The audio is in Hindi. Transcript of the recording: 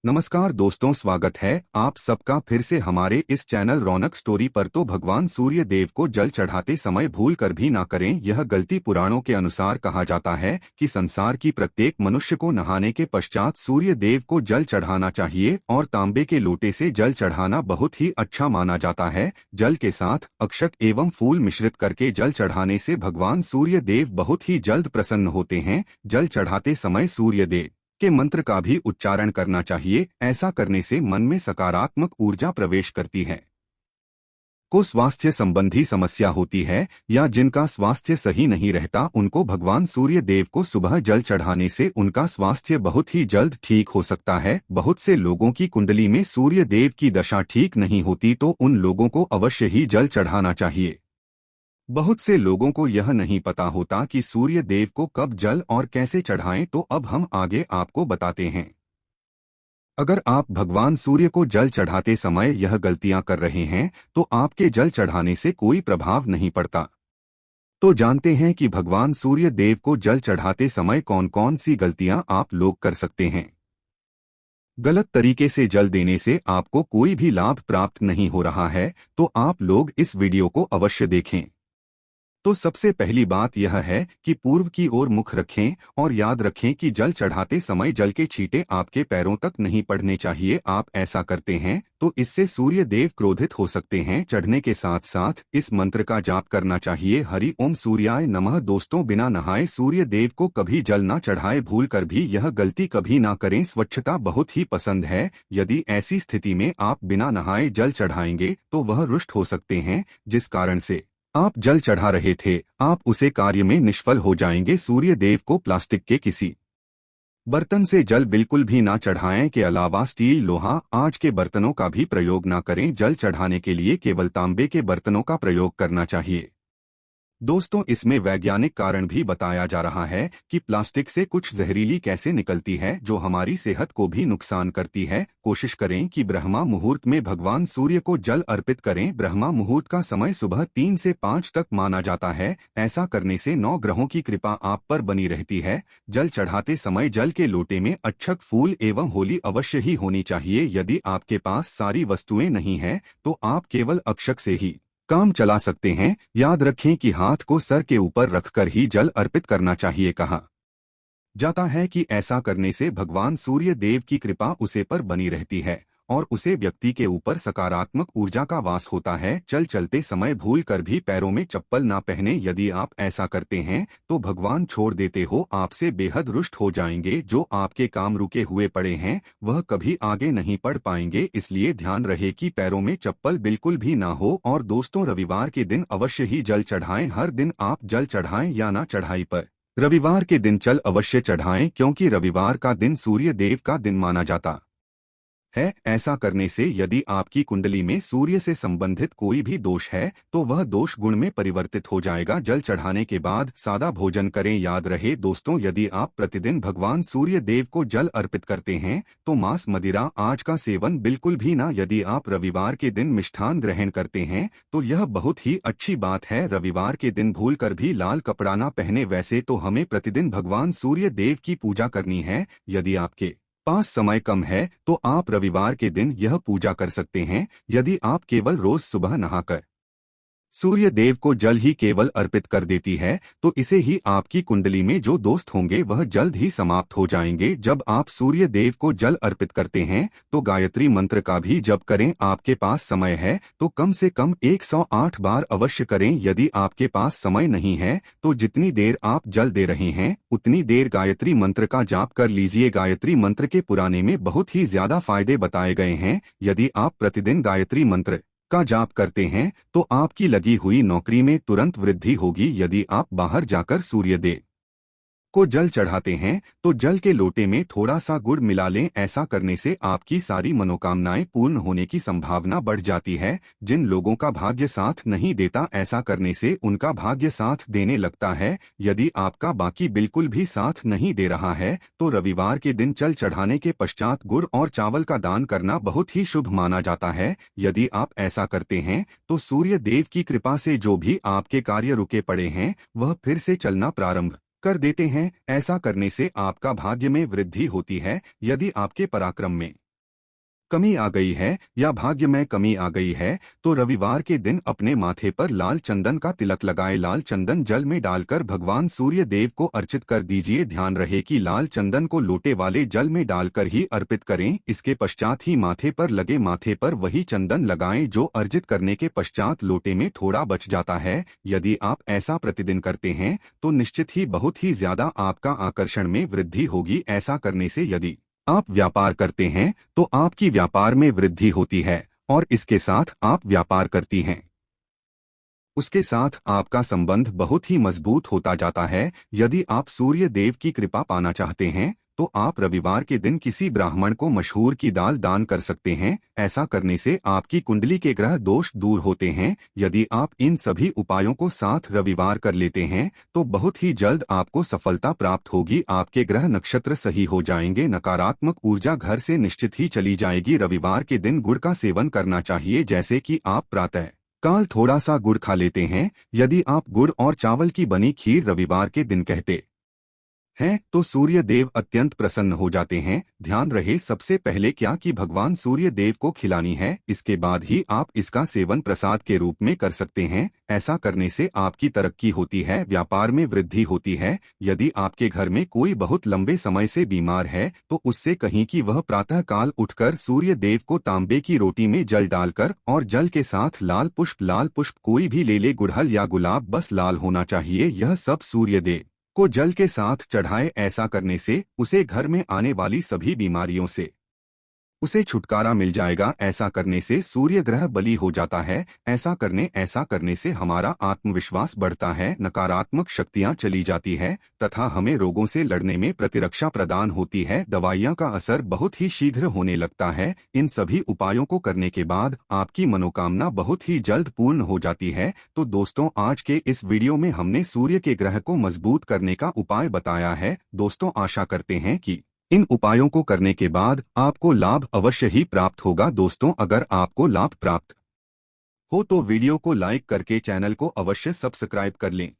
नमस्कार दोस्तों, स्वागत है आप सबका फिर से हमारे इस चैनल रौनक स्टोरी पर। तो भगवान सूर्य देव को जल चढ़ाते समय भूल कर भी ना करें यह गलती। पुराणों के अनुसार कहा जाता है कि संसार की प्रत्येक मनुष्य को नहाने के पश्चात सूर्य देव को जल चढ़ाना चाहिए और तांबे के लोटे से जल चढ़ाना बहुत ही अच्छा माना जाता है। जल के साथ अक्षत एवं फूल मिश्रित करके जल चढ़ाने से भगवान सूर्य देव बहुत ही जल्द प्रसन्न होते हैं। जल चढ़ाते समय सूर्य देव के मंत्र का भी उच्चारण करना चाहिए। ऐसा करने से मन में सकारात्मक ऊर्जा प्रवेश करती है। को स्वास्थ्य संबंधी समस्या होती है या जिनका स्वास्थ्य सही नहीं रहता, उनको भगवान सूर्य देव को सुबह जल चढ़ाने से उनका स्वास्थ्य बहुत ही जल्द ठीक हो सकता है। बहुत से लोगों की कुंडली में सूर्य देव की दशा ठीक नहीं होती, तो उन लोगों को अवश्य ही जल चढ़ाना चाहिए। बहुत से लोगों को यह नहीं पता होता कि सूर्य देव को कब जल और कैसे चढ़ाएं, तो अब हम आगे आपको बताते हैं। अगर आप भगवान सूर्य को जल चढ़ाते समय यह गलतियां कर रहे हैं तो आपके जल चढ़ाने से कोई प्रभाव नहीं पड़ता। तो जानते हैं कि भगवान सूर्य देव को जल चढ़ाते समय कौन कौन सी गलतियां आप लोग कर सकते हैं। गलत तरीके से जल देने से आपको कोई भी लाभ प्राप्त नहीं हो रहा है, तो आप लोग इस वीडियो को अवश्य देखें। तो सबसे पहली बात यह है कि पूर्व की ओर मुख रखें और याद रखें कि जल चढ़ाते समय जल के छींटे आपके पैरों तक नहीं पड़ने चाहिए। आप ऐसा करते हैं तो इससे सूर्य देव क्रोधित हो सकते हैं। चढ़ने के साथ साथ इस मंत्र का जाप करना चाहिए, हरि ओम सूर्याय नमः। दोस्तों, बिना नहाए सूर्य देव को कभी जल ना चढ़ाए। भूल कर भी यह गलती कभी ना करें। स्वच्छता बहुत ही पसंद है। यदि ऐसी स्थिति में आप बिना नहाए जल चढ़ाएंगे तो वह रुष्ट हो सकते हैं, जिस कारण से आप जल चढ़ा रहे थे आप उसे कार्य में निष्फल हो जाएंगे। सूर्य देव को प्लास्टिक के किसी बर्तन से जल बिल्कुल भी ना चढ़ाएं। के अलावा स्टील, लोहा, आंच के बर्तनों का भी प्रयोग ना करें। जल चढ़ाने के लिए केवल तांबे के बर्तनों का प्रयोग करना चाहिए। दोस्तों, इसमें वैज्ञानिक कारण भी बताया जा रहा है कि प्लास्टिक से कुछ जहरीली गैसें निकलती है जो हमारी सेहत को भी नुकसान करती है। कोशिश करें कि ब्रह्मा मुहूर्त में भगवान सूर्य को जल अर्पित करें। ब्रह्मा मुहूर्त का समय सुबह 3 से 5 तक माना जाता है। ऐसा करने से 9 ग्रहों की कृपा आप पर बनी रहती है। जल चढ़ाते समय जल के लोटे में अक्षत, फूल एवं होली अवश्य ही होनी चाहिए। यदि आपके पास सारी वस्तुएं नहीं हैं तो आप केवल अक्षत से ही काम चला सकते हैं। याद रखें कि हाथ को सर के ऊपर रखकर ही जल अर्पित करना चाहिए। कहा जाता है कि ऐसा करने से भगवान सूर्य देव की कृपा उसे पर बनी रहती है और उसे व्यक्ति के ऊपर सकारात्मक ऊर्जा का वास होता है। चल चलते समय भूल कर भी पैरों में चप्पल ना पहने। यदि आप ऐसा करते हैं तो भगवान छोड़ देते हो आपसे बेहद रुष्ट हो जाएंगे। जो आपके काम रुके हुए पड़े हैं वह कभी आगे नहीं बढ़ पाएंगे। इसलिए ध्यान रहे कि पैरों में चप्पल बिल्कुल भी ना हो। और दोस्तों, रविवार के दिन अवश्य ही जल चढ़ाएं। हर दिन आप जल चढ़ाएं या ना चढ़ाई पर रविवार के दिन जल अवश्य चढ़ाएं, क्योंकि रविवार का दिन सूर्य देव का दिन माना जाता है। ऐसा करने से यदि आपकी कुंडली में सूर्य से संबंधित कोई भी दोष है तो वह दोष गुण में परिवर्तित हो जाएगा। जल चढ़ाने के बाद सादा भोजन करें। याद रहे दोस्तों, यदि आप प्रतिदिन भगवान सूर्य देव को जल अर्पित करते हैं तो मांस, मदिरा, आंच का सेवन बिल्कुल भी ना। यदि आप रविवार के दिन मिष्ठान ग्रहण करते हैं तो यह बहुत ही अच्छी बात है। रविवार के दिन भूल कर भी लाल कपड़ा ना पहने। वैसे तो हमें प्रतिदिन भगवान सूर्य देव की पूजा करनी है। यदि आपके पास समय कम है तो आप रविवार के दिन यह पूजा कर सकते हैं। यदि आप केवल रोज सुबह नहाकर सूर्य देव को जल ही केवल अर्पित कर देती है तो इसे ही आपकी कुंडली में जो दोस्त होंगे वह जल्द ही समाप्त हो जाएंगे। जब आप सूर्य देव को जल अर्पित करते हैं तो गायत्री मंत्र का भी जप करें। आपके पास समय है तो कम से कम 108 बार अवश्य करें। यदि आपके पास समय नहीं है तो जितनी देर आप जल दे रहे हैं उतनी देर गायत्री मंत्र का जाप कर लीजिए। गायत्री मंत्र के पुराने में बहुत ही ज्यादा फायदे बताए गए हैं। यदि आप प्रतिदिन गायत्री मंत्र का जाप करते हैं तो आपकी लगी हुई नौकरी में तुरंत वृद्धि होगी। यदि आप बाहर जाकर सूर्य देव को जल चढ़ाते हैं तो जल के लोटे में थोड़ा सा गुड़ मिला लें। ऐसा करने से आपकी सारी मनोकामनाएं पूर्ण होने की संभावना बढ़ जाती है। जिन लोगों का भाग्य साथ नहीं देता, ऐसा करने से उनका भाग्य साथ देने लगता है। यदि आपका बाकी बिल्कुल भी साथ नहीं दे रहा है तो रविवार के दिन जल चढ़ाने के पश्चात गुड़ और चावल का दान करना बहुत ही शुभ माना जाता है। यदि आप ऐसा करते हैं तो सूर्य देव की कृपा से जो भी आपके कार्य रुके पड़े हैं वह फिर से चलना प्रारंभ कर देते हैं। ऐसा करने से आपका भाग्य में वृद्धि होती है। यदि आपके पराक्रम में कमी आ गई है या भाग्य में कमी आ गई है तो रविवार के दिन अपने माथे पर लाल चंदन का तिलक लगाए। लाल चंदन जल में डालकर भगवान सूर्य देव को अर्चित कर दीजिए। ध्यान रहे कि लाल चंदन को लोटे वाले जल में डालकर ही अर्पित करें। इसके पश्चात ही माथे पर लगे। माथे पर वही चंदन लगाएं जो अर्जित करने के पश्चात लोटे में थोड़ा बच जाता है। यदि आप ऐसा प्रतिदिन करते हैं तो निश्चित ही बहुत ही ज्यादा आपका आकर्षण में वृद्धि होगी। ऐसा करने से यदि आप व्यापार करते हैं तो आपकी व्यापार में वृद्धि होती है और इसके साथ आप व्यापार करती हैं उसके साथ आपका संबंध बहुत ही मजबूत होता जाता है। यदि आप सूर्य देव की कृपा पाना चाहते हैं तो आप रविवार के दिन किसी ब्राह्मण को मशहूर की दाल दान कर सकते हैं। ऐसा करने से आपकी कुंडली के ग्रह दोष दूर होते हैं। यदि आप इन सभी उपायों को साथ रविवार कर लेते हैं तो बहुत ही जल्द आपको सफलता प्राप्त होगी। आपके ग्रह नक्षत्र सही हो जाएंगे। नकारात्मक ऊर्जा घर से निश्चित ही चली जाएगी। रविवार के दिन गुड़ का सेवन करना चाहिए, जैसे कि आप प्रातः काल थोड़ा सा गुड़ खा लेते हैं। यदि आप गुड़ और चावल की बनी खीर रविवार के दिन कहते हैं तो सूर्य देव अत्यंत प्रसन्न हो जाते हैं। ध्यान रहे सबसे पहले क्या कि भगवान सूर्य देव को खिलानी है, इसके बाद ही आप इसका सेवन प्रसाद के रूप में कर सकते हैं। ऐसा करने से आपकी तरक्की होती है, व्यापार में वृद्धि होती है। यदि आपके घर में कोई बहुत लंबे समय से बीमार है तो उससे कहीं कि वह प्रातः काल उठकर सूर्य देव को तांबे की रोटी में जल डालकर और जल के साथ लाल पुष्प कोई भी ले ले, गुड़हल या गुलाब, बस लाल होना चाहिए। यह सब सूर्य देव को जल के साथ चढ़ाए। ऐसा करने से उसे घर में आने वाली सभी बीमारियों से उसे छुटकारा मिल जाएगा। ऐसा करने से सूर्य ग्रह बली हो जाता है। ऐसा करने से हमारा आत्मविश्वास बढ़ता है, नकारात्मक शक्तियां चली जाती है तथा हमें रोगों से लड़ने में प्रतिरक्षा प्रदान होती है। दवाइयां का असर बहुत ही शीघ्र होने लगता है। इन सभी उपायों को करने के बाद आपकी मनोकामना बहुत ही जल्द पूर्ण हो जाती है। तो दोस्तों, आज के इस वीडियो में हमने सूर्य के ग्रह को मजबूत करने का उपाय बताया है। दोस्तों, आशा करते हैं कि इन उपायों को करने के बाद आपको लाभ अवश्य ही प्राप्त होगा। दोस्तों, अगर आपको लाभ प्राप्त हो तो वीडियो को लाइक करके चैनल को अवश्य सब्सक्राइब कर लें।